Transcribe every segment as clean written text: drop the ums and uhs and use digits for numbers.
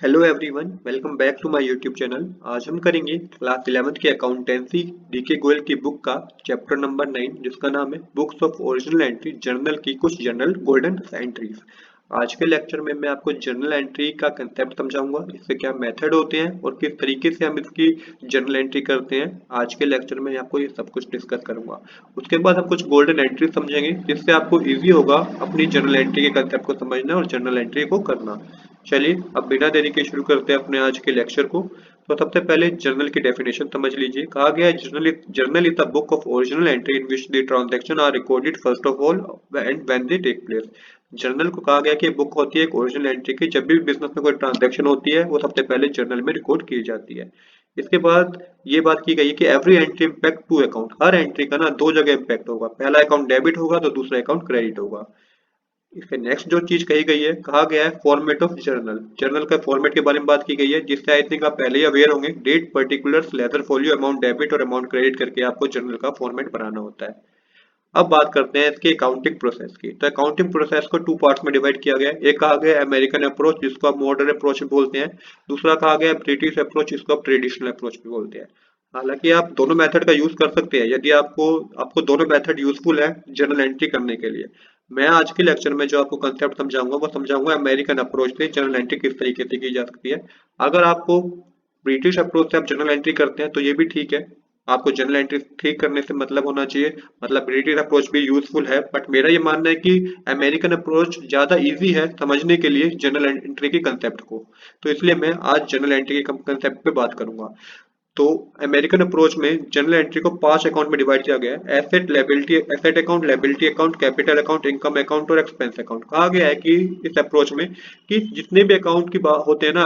Hello everyone, welcome back to my YouTube channel. आज हम करेंगे क्लास 11th की अकाउंटेंसी डीके गोयल की बुक का चैप्टर नंबर 9 जिसका नाम है books of original entry journal की कुछ जर्नल गोल्डन एंट्रीज। आज के लेक्चर में मैं आपको जर्नल एंट्री का कंसेप्ट समझाऊंगा, इससे क्या मेथड होते हैं और किस तरीके से हम इसकी जर्नल एंट्री करते हैं। आज के लेक्चर में आपको ये सब कुछ डिस्कस करूंगा। उसके बाद हम कुछ गोल्डन एंट्री समझेंगे जिससे आपको इजी होगा अपनी जर्नल एंट्री के कंसेप्ट को समझना और जर्नल एंट्री को करना। चलिए अब बिना देरी के शुरू करते हैं अपने आज के लेक्चर को। तो सबसे पहले जर्नल की डेफिनेशन समझ लीजिए। कहा गया है journal is the book of original entry in which the transaction are recorded first of all and when they take place. Journal को कहा गया कि बुक होती है एक ओरिजिनल एंट्री की, जब भी बिजनेस में कोई ट्रांजैक्शन होती है वो सबसे पहले जर्नल में रिकॉर्ड की जाती है। इसके बाद ये बात की गई है कि every entry impact to account, हर एंट्री का ना दो जगह इम्पैक्ट होगा, पहला अकाउंट डेबिट होगा तो दूसरा अकाउंट क्रेडिट होगा। इसके नेक्स्ट जो चीज कही गई है, कहा गया है फॉर्मेट ऑफ जर्नल। जर्नल का फॉर्मेट के बारे में बात की गई है जिससे आई थिंक आप पहले ही अवेयर होंगे। Date, particulars, ledger folio, amount debit और अमाउंट क्रेडिट करके आपको जर्नल का फॉर्मेट बनाना होता है। अब बात करते हैं इसके अकाउंटिंग प्रोसेस की। तो अकाउंटिंग प्रोसेस को टू पार्ट्स में डिवाइड किया गया है। एक कहा गया है अमेरिकन अप्रोच जिसको आप मॉडर्न अप्रोच बोलते हैं। दूसरा कहा गया है ब्रिटिश अप्रोच जिसको आप ट्रेडिशनल अप्रोच भी बोलते हैं। हालांकि आप दोनों मेथड का यूज कर सकते हैं यदि आपको आपको दोनों मेथड यूजफुल है जर्नल एंट्री करने के लिए। मैं आज के लेक्चर में जो आपको कंसेप्ट समझाऊंगा वो समझाऊंगा अमेरिकन अप्रोच से जर्नल एंट्री किस तरीके से की जा सकती है। अगर आपको ब्रिटिश अप्रोच से आप जर्नल एंट्री करते हैं तो ये भी ठीक है। आपको जर्नल एंट्री ठीक करने से मतलब होना चाहिए, मतलब ब्रिटिश अप्रोच भी यूजफुल है, बट मेरा ये मानना है कि अमेरिकन अप्रोच ज्यादा इजी है समझने के लिए जर्नल एंट्री के कंसेप्ट को। तो इसलिए मैं आज जर्नल एंट्री के कंसेप्ट पे बात करूंगा। तो अमेरिकन अप्रोच में जर्नल एंट्री को 5 अकाउंट में डिवाइड किया गया है। Asset account, liability account, capital account, income account और एक्सपेंस अकाउंट। कहा गया है कि इस अप्रोच में कि जितने भी अकाउंट की बात होते हैं ना,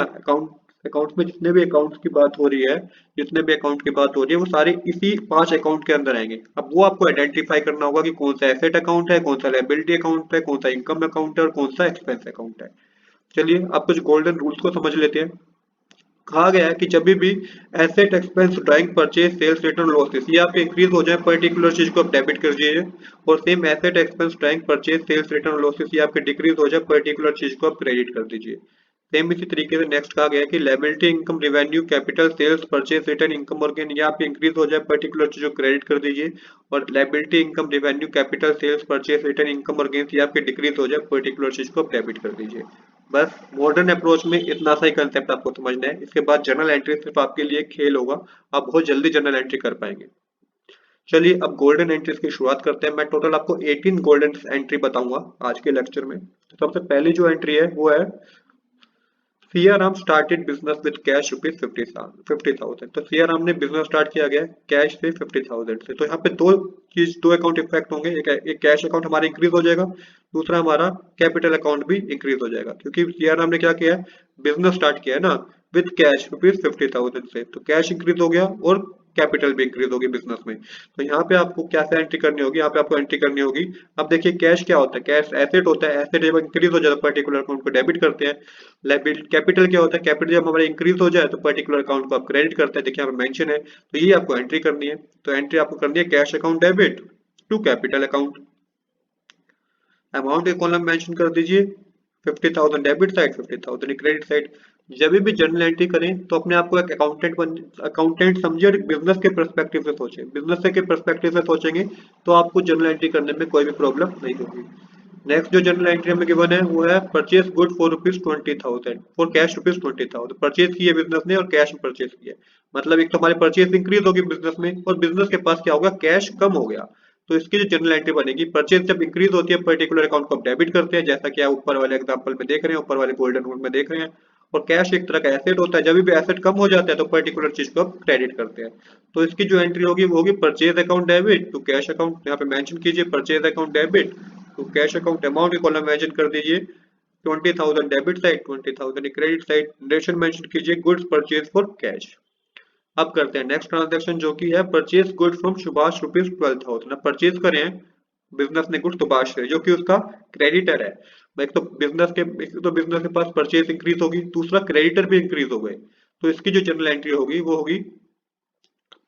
अकाउंट में जितने भी अकाउंट की बात हो रही है, जितने भी अकाउंट की बात हो रही है वो सारे इसी 5 अकाउंट के अंदर आएंगे। अब वो आपको आइडेंटिफाई करना होगा कि कौन सा एसेट अकाउंट है, कौन सा लायबिलिटी अकाउंट है, कौन सा इनकम अकाउंट है और कौन सा एक्सपेंस अकाउंट है। चलिए अब कुछ गोल्डन रूल्स को समझ लेते हैं। कहा गया है कि जब भी asset, expense, drawing, purchase, sales, return, losses ये आप इंक्रीज हो जाए पर्टिकुलर चीज को आप डेबिट कर दीजिए, और same asset, expense, drawing, purchase, sales, return, losses ये आपके डिक्रीज हो जाए पर्टिकुलर चीज को आप क्रेडिट कर दीजिए। सेम इसी तरीके से नेक्स्ट कहा गया है कि liability, income, revenue, capital, sales, purchase, return, income और गेन ये आप इंक्रीज हो जाए पर्टिकुलर चीज को क्रेडिट कर दीजिए, और liability, income, revenue, capital, sales, purchase, return, income और गेन ये आपके डिक्रीज हो जाए पर्टिकुलर चीज को आप डेबिट कर दीजिए। बस मॉडर्न अप्रोच में इतना सा ही कंसेप्ट आपको समझना है। इसके बाद जर्नल एंट्री सिर्फ आपके लिए खेल होगा, आप बहुत जल्दी जर्नल एंट्री कर पाएंगे। चलिए अब गोल्डन एंट्रीज की शुरुआत करते हैं। मैं टोटल आपको 18 गोल्डन एंट्री बताऊंगा आज के लेक्चर में। तो सबसे पहली जो एंट्री है वो है Siyaram started business with cash rupees 50,000। तो सियाराम ने बिजनेस स्टार्ट किया गया कैश से 50,000 से। तो यहाँ पे दो अकाउंट इफेक्ट होंगे। एक कैश अकाउंट हमारा इंक्रीज हो जाएगा, दूसरा हमारा कैपिटल अकाउंट भी इंक्रीज हो जाएगा, क्योंकि सियाराम ने क्या किया है, बिजनेस स्टार्ट किया है ना विद कैश रुपीज 50,000 से। तो कैश इंक्रीज हो गया और कैपिटल भी इंक्रीज होगी बिजनेस में। तो यहाँ पे आपको क्या एंट्री करनी होगी, यहाँ पे आपको एंट्री करनी होगी। अब देखिए कैश क्या होता है, कैश एसेट होता है, एसेट जब इंक्रीज हो जाता है पर्टिकुलर अकाउंट को डेबिट करते हैं। लायबिलिटी, कैपिटल क्या होता है, कैपिटल जब हमारा इंक्रीज हो जाए तो पर्टिकुलर अकाउंट को आप क्रेडिट करते हैं, देखिए यहाँ पे मेंशन है। तो ये आपको एंट्री करनी है। तो एंट्री आपको करनी है cash account debit to capital account. Amount के कॉलम मेंशन कर दीजिए, 50,000 डेबिट साइड, 50,000 क्रेडिट साइड। जब भी जर्नल एंट्री करें तो अपने आप को एक अकाउंटेंट समझिए और बिजनेस के पर्सपेक्टिव से सोचें। बिजनेस के पर्सपेक्टिव से सोचेंगे तो आपको जर्नल एंट्री करने में कोई भी प्रॉब्लम नहीं होगी। नेक्स्ट जो जनरल एंट्री हमें गिवन है वो है purchase good for rupees 20,000 for cash rupees 20,000। Purchase की है बिजनेस ने और कैश में परचेज किया, मतलब एक तो हमारी परचेज इंक्रीज होगी बिजनेस में और बिजनेस के पास क्या होगा, कैश कम हो गया। तो इसकी जो जनरल एंट्री बनेगी, परचेज जब इंक्रीज होती है पर्टिकुलर अकाउंट को आप डेबिट करते हैं, जैसा कि आप ऊपर वाले एग्जांपल में देख रहे हैं, ऊपर वाले गोल्डन रूल में देख रहे हैं। और कैश एक तरह का एसेट होता है, जब भी एसेट कम हो जाता है तो पर्टिकुलर चीज को आप क्रेडिट करते हैं। तो इसकी जो एंट्री होगी वो होगी purchase account debit to cash account. यहाँ पे मेंशन कीजिए purchase account debit to cash account. Amount के कॉलम मेंशन कर दीजिए 20,000 debit side, 20,000 credit side. Duration mention कीजिए गुड्स परचेज फॉर कैश। अब करते हैं नेक्स्ट ट्रांजैक्शन जो कि है purchase good from Subhash rupees 12,000। Purchase करें बिजनेस ने गुड्स सुभाष से जो कि उसका क्रेडिटर है। एक तो बिजनेस के पास परचेज इंक्रीज होगी, दूसरा क्रेडिटर भी इंक्रीज हो गए। तो इसकी जो जनरल एंट्री होगी वो होगी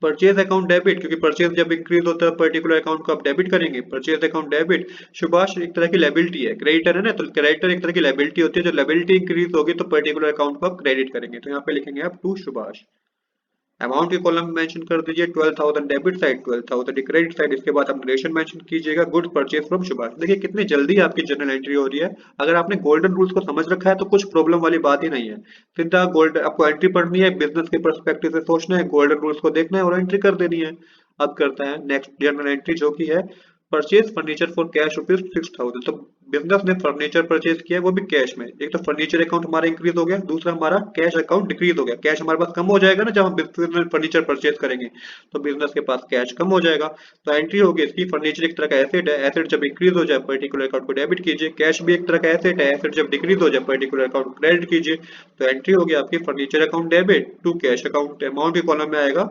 परचेज अकाउंट डेबिट, क्योंकि परचेज जब इंक्रीज होता है पर्टिकुलर अकाउंट को आप डेबिट करेंगे। Purchase account debit. सुभाष एक तरह की लायबिलिटी है, क्रेडिटर है ना, तो क्रेडिटर एक तरह की लायबिलिटी होती है, जो लायबिलिटी इंक्रीज होगी तो पर्टिकुलर अकाउंट को आप क्रेडिट करेंगे, तो यहाँ पे लिखेंगे आप टू सुभाष। अमाउंट के कॉलम मेंशन कर दीजिए 12,000 डेबिट साइड, 12,000 क्रेडिट साइड। इसके बाद आप नरेशन मेंशन कीजिएगा गुड परचेज फ्रॉम सुभाष। देखिए कितनी जल्दी आपकी जर्नल एंट्री हो रही है। अगर आपने गोल्डन रूल्स को समझ रखा है तो कुछ प्रॉब्लम वाली बात ही नहीं है। सीधा गोल्ड आपको एंट्री पढ़नी है, बिजनेस के पर्सपेक्टिव से सोचना है, गोल्डन रूल्स को देखना है और एंट्री कर देनी है। अब करते हैं नेक्स्ट जर्नल एंट्री जो की है परचेज फर्नीचर फॉर कैश ₹6,000। तो बिजनेस ने फर्नीचर परचेज किया, वो भी कैश में। एक तो फर्नीचर अकाउंट हमारा इंक्रीज हो गया, दूसरा हमारा कैश अकाउंट डिक्रीज हो गया। कैश हमारे पास कम हो जाएगा ना जब हम बिजनेस में फर्नीचर परचेज करेंगे, तो बिजनेस के पास कैश कम हो जाएगा। तो एंट्री होगी इसकी, फर्नीचर एक तरह का एसेट है, एसेट जब इंक्रीज हो जाए पर्टिकुलर अकाउंट को डेबिट कीजिए। कैश भी एक तरह का एसेट है, एसेट जब डिक्रीज हो जाए पर्टिकुलर अकाउंट को क्रेडिट कीजिए। तो एंट्री होगी आपकी furniture account debit to cash account. Amount के कॉलम में आएगा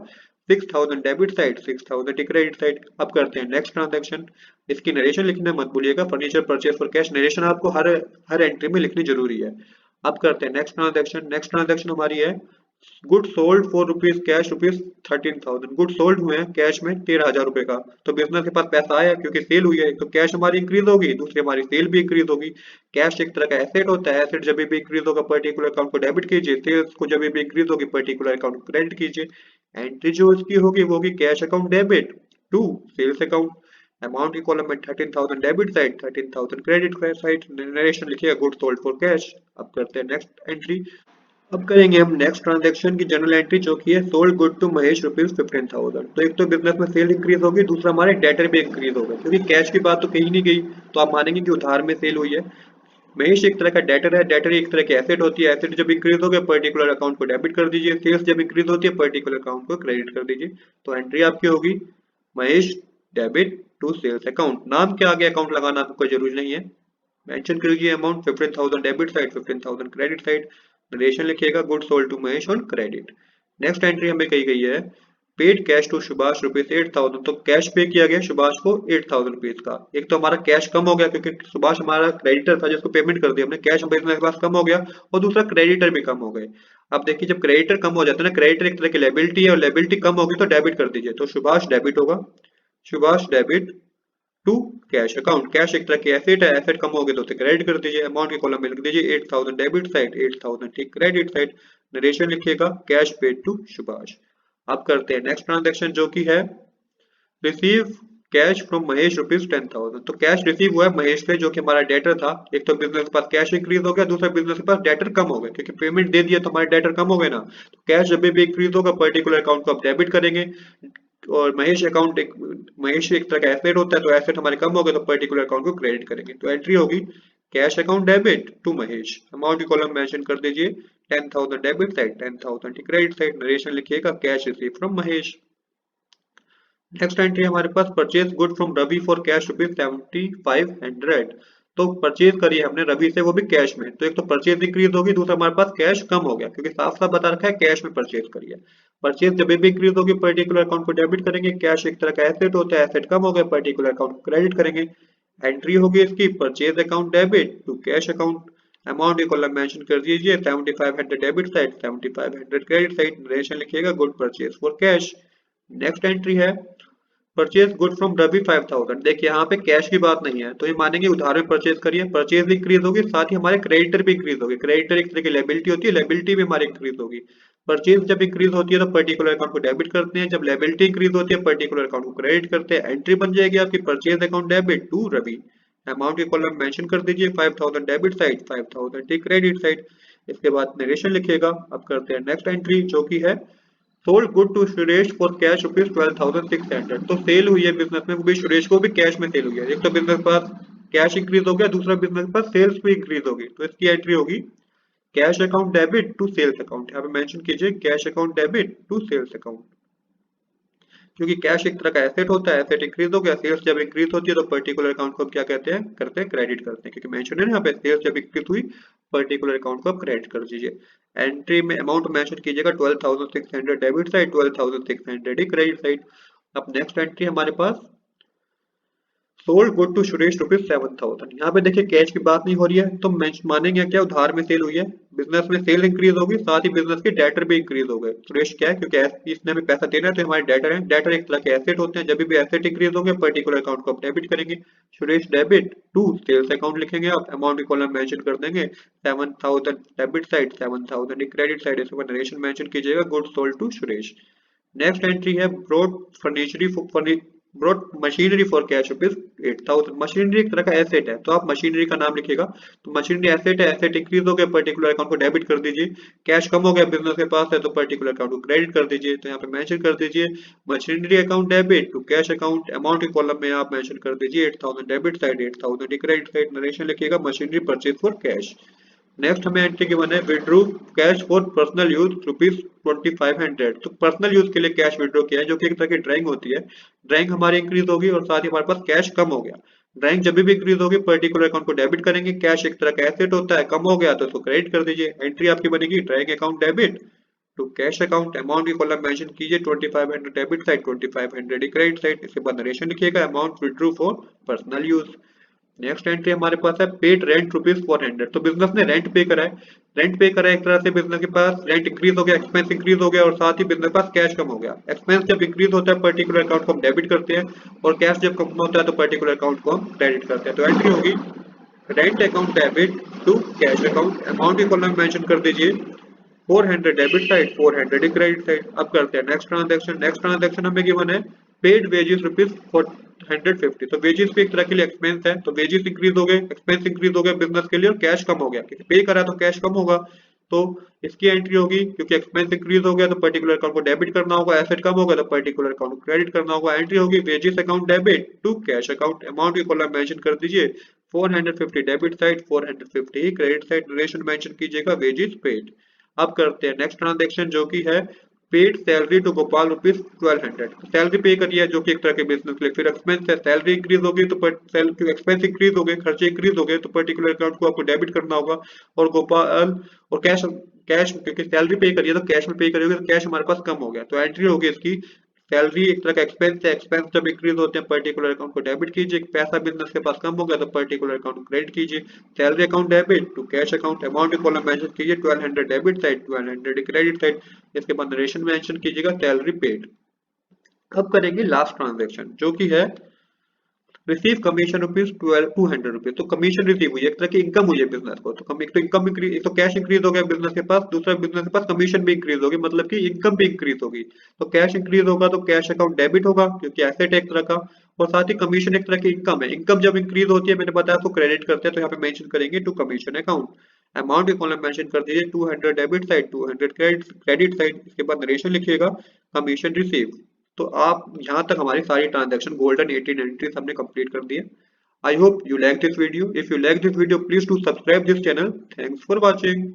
6,000 डेबिट साइड, 6,000 क्रेडिट साइड। अब करते हैं नेक्स्ट ट्रांजेक्शन। इसकी नरेशन लिखना मत भूलिएगा, furniture purchase for cash narration आपको हर एंट्री में लिखनी जरूरी है। अब करते हैं नेक्स्ट ट्रांजेक्शन। नेक्स्ट ट्रांजेक्शन हमारी है good sold for rupees cash ₹13,000। Good sold हुए हैं कैश में 13,000 रुपए का। तो बिजनेस के पास पैसा आया क्योंकि सेल हुई है, तो कैश हमारी इंक्रीज होगी, दूसरी हमारी सेल भी इंक्रीज होगी। कैश एक तरह का एसेट होता है, एसेट जब भी इंक्रीज होगा पर्टिकुलर अकाउंट को डेबिट कीजिए, सेल्स को जब भी इंक्रीज होगी पर्टिकुलर अकाउंट को क्रेडिट कीजिए। एंट्री जो इसकी होगी वो होगी cash account debit to sales account. Amount की कॉलम में 13,000 debit side, 13,000 credit side. Narration लिखिएगा गुड सोल्ड फॉर कैश। अब करते हैं नेक्स्ट एंट्री। अब करेंगे हम नेक्स्ट ट्रांजैक्शन की जनरल एंट्री जो की है सोल्ड गुड टू महेश ₹15,000। तो एक तो बिजनेस में सेल इंक्रीज होगी, दूसरा हमारे डेटर भी इंक्रीज होगा, क्योंकि कैश की बात तो कहीं नहीं गई, तो आप मानेंगे कि उधार में सेल हुई है। महेश एक तरह का डेटर है, डेटर एक तरह की एसेट होती है, एसेट जब इंक्रीज हो गया पर्टिकुलर अकाउंट को डेबिट कर दीजिए, सेल्स जब इंक्रीज होती है पर्टिकुलर अकाउंट को क्रेडिट कर दीजिए। तो एंट्री आपकी होगी Mahesh debit to sales account. नाम के आगे अकाउंट लगाना आपको जरूरी नहीं है, मेंशन करिए amount 15,000 debit side, 15,000 credit side. Narration लिखिएगा good sold to Mahesh on credit. Next entry हमें कही गई है पेड कैश टू सुभाष ₹8,000। तो कैश पे किया गया सुभाष को ₹8,000 का। एक तो हमारा कैश कम हो गया क्योंकि सुभाष हमारा क्रेडिटर था जिसको पेमेंट कर दिया हमने, कैश हमारे पास कम हो गया, और दूसरा क्रेडिटर भी कम हो गए। अब देखिए जब क्रेडिटर कम हो जाता है ना, क्रेडिटर एक तरह की लायबिलिटी है और लायबिलिटी कम होगी तो डेबिट कर दीजिए। तो सुभाष डेबिट होगा, Subhash debit to cash account. Cash एक तरह की एसेट है, एसेट कम हो गए तो उसे क्रेडिट कर दीजिए। अमाउंट के कॉलम में लिख दीजिए 8,000 डेबिट साइड, 8,000 ठीक क्रेडिट साइड। नरेशन लिखिएगा कैश पेड टू सुभाष। अब करते हैं नेक्स्ट ट्रांजैक्शन जो की है रिसीव कैश फ्रॉम महेश ₹10,000। तो कैश रिसीव हुआ है महेश से जो कि हमारा डेटर था। एक तो बिजनेस के पास कैश इंक्रीज हो गया, दूसरा बिजनेस के पास डेटर कम हो गया, क्योंकि पेमेंट दे दिया तो हमारे डेटर कम हो गए ना। तो कैश जब भी इंक्रीज होगा पर्टिकुलर अकाउंट को आप डेबिट करेंगे, और महेश एक तरह का एसेट होता है, तो एसेट हमारे कम हो गए तो पर्टिकुलर अकाउंट को क्रेडिट करेंगे। तो एंट्री होगी cash account debit to Mahesh. Amount की कॉलम मेंशन कर दीजिए 10,000 debit side, 10,000 credit side. Narration लिखिएगा cash receive from Mahesh. Next entry हमारे पास purchase good from Ravi for cash ₹7,500। तो परचेज करी हमने रवि से, वो भी कैश में। तो एक तो परचेज इंक्रीज होगी, दूसरा हमारे पास कैश कम हो गया, क्योंकि साफ साफ बता रखा है कैश में परचेज करी है। परचेज जब भी इंक्रीज होगी पर्टिकुलर अकाउंट को डेबिट करेंगे। कैश एक तरह का एसेट होता है, एसेट कम हो गया पर्टिकुलर अकाउंट को क्रेडिट करेंगे। एंट्री होगी इसकी purchase account debit to cash account. Amount की कॉलम मेंशन कर दीजिए 7,500 debit side, 7,500 credit side. Narration लिखिएगा good purchase for cash. Next entry है परचेज गुड फ्रॉम रवि 5,000। देखिए यहाँ पे कैश की बात नहीं है, तो ये मानेंगे उधार में परचेज करिए। परचेज इंक्रीज होगी, साथ ही हमारे क्रेडिटर भी इंक्रीज होगी। क्रेडिटर एक तरह की लायबिलिटी होती है, लायबिलिटी भी हमारी इंक्रीज होगी। परचेज जब इंक्रीज होती है तो पर्टिकुलर अकाउंट को डेबिट करते हैं, जब लायबिलिटी इंक्रीज होती है पर्टिकुलर अकाउंट को क्रेडिट करते हैं। एंट्री बन जाएगी आपकी purchase account debit to Ravi. Amount की कॉलम मेंशन कर दीजिए 5,000 डेबिट साइड, 5,000 क्रेडिट साइड। इसके बाद नरेशन लिखिएगा। अब करते हैं नेक्स्ट एंट्री जो की है sold good to Suresh for cash ₹12,600। तो सेल हुई है बिजनेस में, वो भी सुरेश को भी कैश में सेल हुई है। एक तो बिजनेस के पास कैश इंक्रीज हो गया, दूसरा बिजनेस के पास सेल्स भी इंक्रीज होगी। तो इसकी एंट्री होगी cash account debit to sales account. यहाँ पे मेंशन कीजिए cash account debit to sales account, क्योंकि कैश एक तरह का एसेट होता है, एसेट इंक्रीज हो गया, सेल्स जब इंक्रीज होती है तो पर्टिकुलर अकाउंट को क्या कहते हैं, करते हैं क्रेडिट करते हैं, क्योंकि मेंशन है यहाँ पे सेल्स जब इंक्रीज हुई पर्टिकुलर अकाउंट को आप क्रेडिट कर दीजिए। एंट्री में अमाउंट मेंशन कीजिएगा 12,600 डेबिट साइड, 12,600 क्रेडिट साइड। अब नेक्स्ट एंट्री हमारे पास सोल्ड गुड टू सुरेश ₹7,000। यहाँ पे देखिए कैश की बात नहीं हो रही है, तो मानेंगे क्या उधार में सेल हुई है, बिजनेस में सेल इंक्रीज होगी, साथ ही बिजनेस के डेटर भी इंक्रीज हो गए। सुरेश क्या है, क्योंकि इसने हमें पैसा देना है तो हमारे डेटर है, डेटर एक तरह के एसेट होते हैं, जब भी एसेट इंक्रीज होंगे पर्टिकुलर अकाउंट को आप डेबिट करेंगे। Suresh debit to sales account लिखेंगे आप, अमाउंट की कॉलम मेंशन कर देंगे 7,000 डेबिट साइड, 7,000 क्रेडिट साइड, इसके बाद नरेशन मेंशन कीजिएगा good sold to Suresh. Next entry है brought machinery for cash ₹8,000। Machinery एक तरह का एसेट है, तो आप मशीनरी का नाम लिखिएगा। तो मशीनरी एसेट है, एसेट इंक्रीज हो गया, पर्टिकुलर अकाउंट को डेबिट कर दीजिए। कैश कम हो गया, बिजनेस के पास है, तो पर्टिकुलर अकाउंट को क्रेडिट कर दीजिए। तो यहाँ पे मेंशन कर दीजिए machinery account debit to cash account, amount के कॉलम में आप मेंशन कर दीजिए 8,000 debit side, 8,000 credit side, narration लिखिएगा machinery purchase for cash. Next हमें एंट्री गिवन है withdrew cash for personal use ₹2,500। तो पर्सनल यूज के लिए कैश विड्रॉ किया है, जो कि एक तरह की ड्राइंग होती है। ड्राइंग हमारी इंक्रीज होगी और साथ ही हमारे पास कैश कम हो गया। ड्राइंग जब भी इंक्रीज होगी पर्टिकुलर अकाउंट को डेबिट करेंगे, कैश एक तरह का एसेट होता है, कम हो गया तो उसको क्रेडिट कर दीजिए। एंट्री आपकी बनेगी drawing account debit to cash account, amount की कॉलम मेंशन कीजिए 2,500 डेबिट साइड, 2,500 क्रेडिट साइड, इसके बाद नरेशन लिखिएगा amount withdrew for personal use. Next entry हमारे पास है पेड रेंट ₹400। तो बिजनेस ने रेंट पे करा है, रेंट पे करा है, एक तरह से बिजनेस के पास रेंट इंक्रीज हो गया, एक्सपेंस इंक्रीज हो गया और साथ ही बिजनेस के पास कैश कम हो गया। एक्सपेंस जब इंक्रीज होता है पर्टिकुलर अकाउंट को हम डेबिट करते हैं और कैश जब कम होता है तो पर्टिकुलर अकाउंट को हम क्रेडिट करते हैं। तो एंट्री होगी rent account debit to cash account, amount की कॉलम मेंशन कर दीजिए 400 डेबिट साइड, 400 क्रेडिट साइड। अब करते हैं नेक्स्ट ट्रांजैक्शन। नेक्स्ट ट्रांजैक्शन हमें गिवन है पेड वेजेस ₹150। तो वेजेस भी एक तरह के लिए एक्सपेंस है, तो वेजेस इंक्रीज हो गए, एक्सपेंस इंक्रीज हो गया बिजनेस के लिए और कैश कम हो गया, क्योंकि पे करा तो कैश कम होगा। तो इसकी एंट्री होगी क्योंकि एक्सपेंस इंक्रीज हो गया तो पर्टिकुलर अकाउंट को डेबिट करना होगा, एसेट कम होगा तो पर्टिकुलर अकाउंट को क्रेडिट करना होगा। एंट्री होगी wages account debit to cash account, amount की कॉलम मेंशन कर दीजिए 450 debit side, 450 credit side, duration mention कीजिएगा वेजेस पेड। अब करते हैं नेक्स्ट ट्रांजैक्शन जो कि है paid salary to Gopal ₹1200। Salary pay करी है जो कि एक तरह के बिजनेस के लिए, फिर एक्सपेंस है, सैलरी इंक्रीज हो गई तो एक्सपेंस इंक्रीज हो गए, खर्चे इंक्रीज हो गए तो पर्टिकुलर अकाउंट को आपको डेबिट करना होगा। और गोपाल और कैश कैश क्योंकि सैलरी पे करी है तो कैश में पे करी होगी, तो कैश हमारे पास कम हो गया। तो एंट्री होगी इसकी सैलरी एक तरह का एक्सपेंस है, एक्सपेंस जब इंक्रीज होते हैं पर्टिकुलर अकाउंट को डेबिट कीजिए, पैसा बिजनेस के पास कम हो गया तो पर्टिकुलर अकाउंट को क्रेडिट कीजिए। Salary account debit to cash account, amount column mention कीजिए 1200 डेबिट साइड, 1200 क्रेडिट साइड, इसके बाद नरेशन मेंशन कीजिएगा सैलरी पेड। अब करेंगे लास्ट ट्रांजैक्शन जो कि है रिसीव कमीशन ₹200। तो कमीशन रिसीव हुई है, एक तरह की इनकम हुई है बिजनेस को। तो एक तो इनकम इंक्रीज, एक तो कैश इंक्रीज हो गया बिजनेस के पास, दूसरा बिजनेस के पास कमीशन भी इंक्रीज होगी, मतलब कि इनकम भी इंक्रीज होगी। तो कैश इंक्रीज होगा तो कैश अकाउंट डेबिट होगा क्योंकि एसेट है एक तरह का, और साथ ही कमीशन एक तरह की इनकम है। इनकम जब इंक्रीज होती है मैंने बताया तो क्रेडिट करते हैं, तो यहाँ पे मेंशन करेंगे टू कमीशन अकाउंट, अमाउंट के कॉलम मेंशन कर दीजिए 200 डेबिट साइड, 200 क्रेडिट साइड, इसके बाद नरेशन लिखिएगा कमीशन रिसीव। तो आप यहाँ तक हमारी सारी ट्रांजैक्शन गोल्डन 18 एंट्रीज हमने कंप्लीट कर दी है। I hope you like this video. If you like this video, please do subscribe this channel. Thanks for watching.